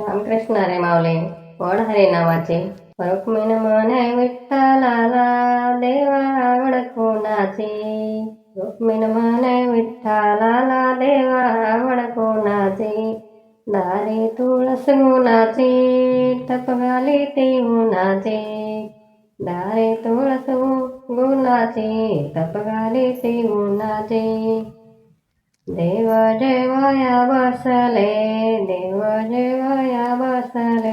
रामकृष्ण रे माऊली ओढ हरी नावाचे रुक्मिण म्हणे विठ्ठलाला देवा आवड कोणाची. रुक्मिण म्हणे विठ्ठलाला देवा आवड कोणाची. दारी तुळस गुणाची टप घाली ती उन्हाची. दारी तुळस गुणाची टप घाली ती उन्हाची. देव जेवया बसले देव जेवया बसले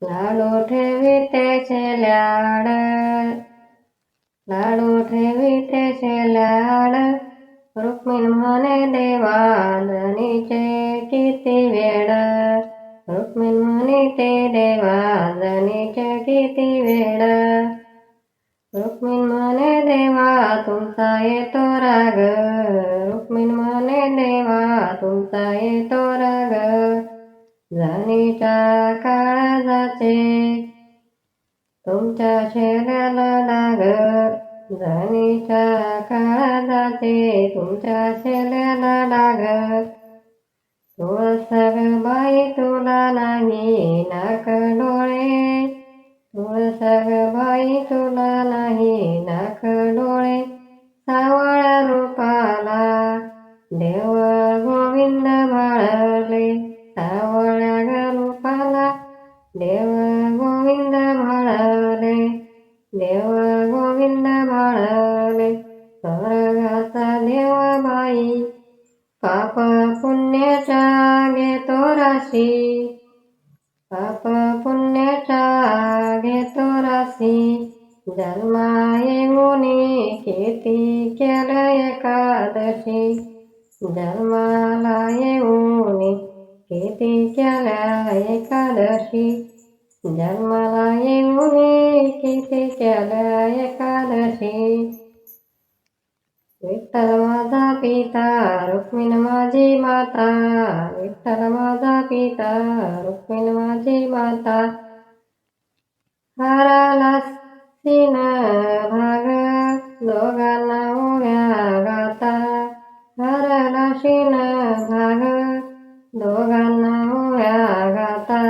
लाडू ठेवीते लाड. लाडू ठेवीते लाड. रुक्मिण म्हणे देवा जनीचे किती वेळ. रुक्मिण म्हणे ते देवा जनीचे किती वेळ. रुक्मिण म्हणे देवा तुमचा येतो राग. रुक्मिण म्हणे देवा तुमचा येतो राग. जनीच्या काळजाचे तुमच्या शेल्याला डाग. जनीच्या काळजाचे तुमच्या शेल्याला डाग. तुळस ग बाई तुला नाही नाक डोळे. तुळस ग बाई तुला नाही नाक डोळे. सावळ्या रूपाला देव गोविंद भाळले. सावळ्या ग रूपाला देव गोविंद भाळले. देव गोविंद भाळले. स्वर्गाचा देव बाई पाप पुण्याच्या घेतो राशी. पाप पुण्याच्या घेतो राशी. जन्मा येऊनी किती केलं एकादशी. जन्माला येऊनी किती केल्या एकादशी. जन्माला येऊनी किती केल्या एकादशी. विठ्ठल माझा पिता रुक्मिण माझी माता. विठ्ठल माझा पिता रुक्मिण माझी माता. हाराला सीन भाग दोघांना ओव्या गाता. हाराला सीन भाग दोघांना ओव्या गाता.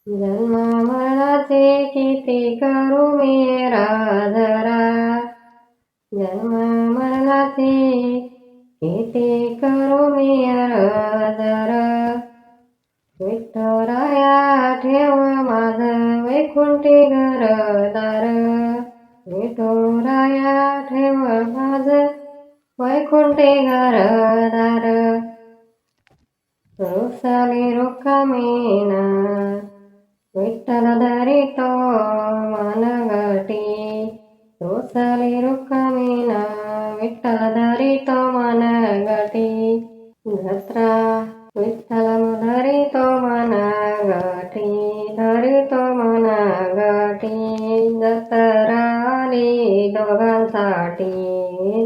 जन्म मरणाचे किती करू मी राधरा. जन्म मरणाचे किती करू मी राधर. विठ्ठलराया ठेव माझ वैकुंठी घरदार. विठ्ठलराया ठेव माझ वैकुंठी घरदार. रुसली रुक्मिणा विठ्ठल धरितो मनगटी. रुसली रुक्मिणा विठ्ठल धरितो मनगटी. जत्रा विठ्ठल धरितो मनगटी. धरितो मनगटी. जत्रा आली दोघांसाठी.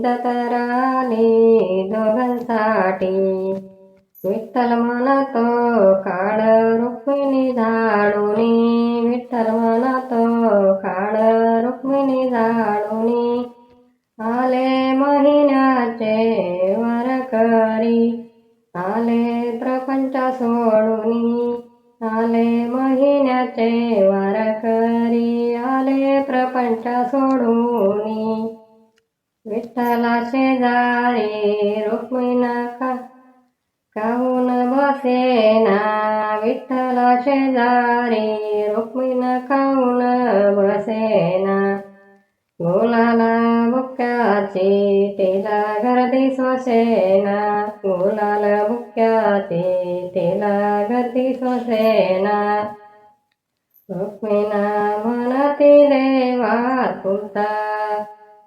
जत्रा आली दोघांसाठी. विठ्ठल म्हणतो काळ रुक्मिणी झाडुनी. विठ्ठल म्हणतो काळ रुक्मिणी झाडुनी. आले महिन्याचे वारकरी. आले प्रपंच सोडुनी. आले महिन्याचे वारकरी. आले प्रपंच सोडुनी. विठ्ठला शेजारी रुक्मिण काहून बसेना. विठ्ठला शेजारी रुक्मिण काहून बसेना. गुलाला बुक्याची तिला गर्दी सोसेना. गुलाल बुक्याची तिला गर्दी सोसेना. रुक्मिणा म्हणती देवा तुमचा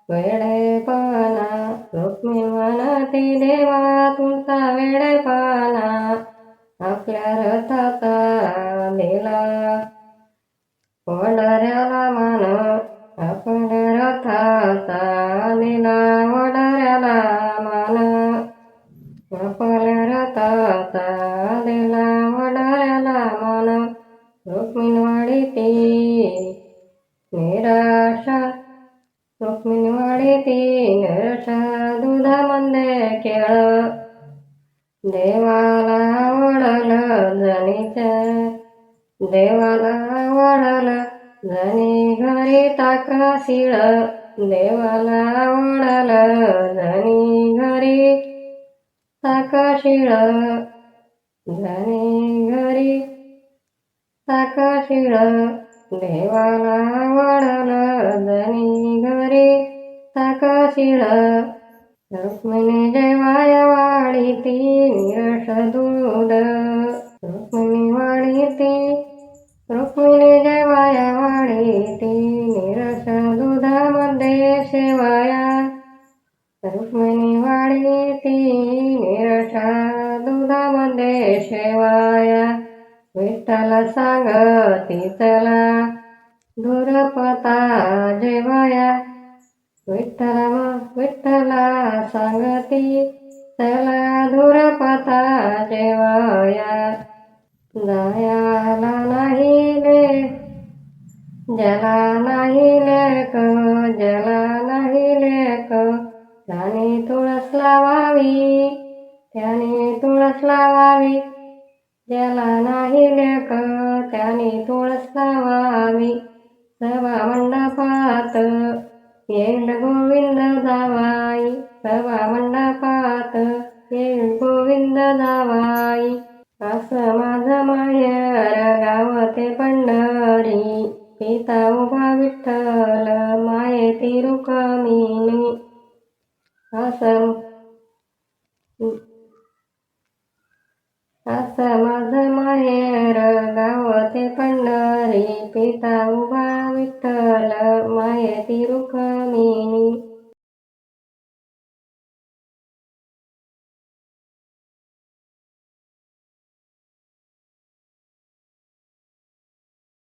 वेडेपणा. रुक्मिण म्हणती देवा तुमचा वेडेपणा. आपल्या रथाचा दिला वडाऱ्याला मान. आपल्या रथाचा दिला वडाऱ्याला मान. आपल्या रथाचा दिला वडाऱ्याला मान. रुक्मिण वाढीती निराशा. रुक्मिणी वाढीती निराशा दुधामध्ये केळ. देवाला आवडलं जनीच वाडीच्या देवाला वाढाल धनी घरी ताकाशीळ देवाला वाढाल धनी घरी ताकाशीळ धनी घरी ताकाशीळ देवाला वाढाल धनी घरी ताकाशीळ रुक्मिणी जेवाया वाढी ती निरश दूध रुक्मिणी वाढी ती रुक्मिणी जेवाया वाढी ती निरश दुधामध्ये शेवाया रुक्मिणी वाढी ती निरश दुधामध्ये शेवाया विठ्ठल सांगती चला धुरपता जेवाया विठ्ठला सांगती चला धुरपता जेवाया जायाला नाही ले जला नाही लेक जला नाही लेक त्याने तुळस लावावी त्याने तुळस लावावी ज्याला नाही लेक त्याने तुळस लावावी सभा मंडपात येईल गोविंद जावाई सभा मंडपात येईल गोविंद जावाई असं माझं माहेर गाव ते पंढरी पिता उभा विठ्ठल मायेती रुक्मिणी असं माझं माहेर गाव ते पंढरी पिता उभा विठ्ठल मायेती रुक्मिणी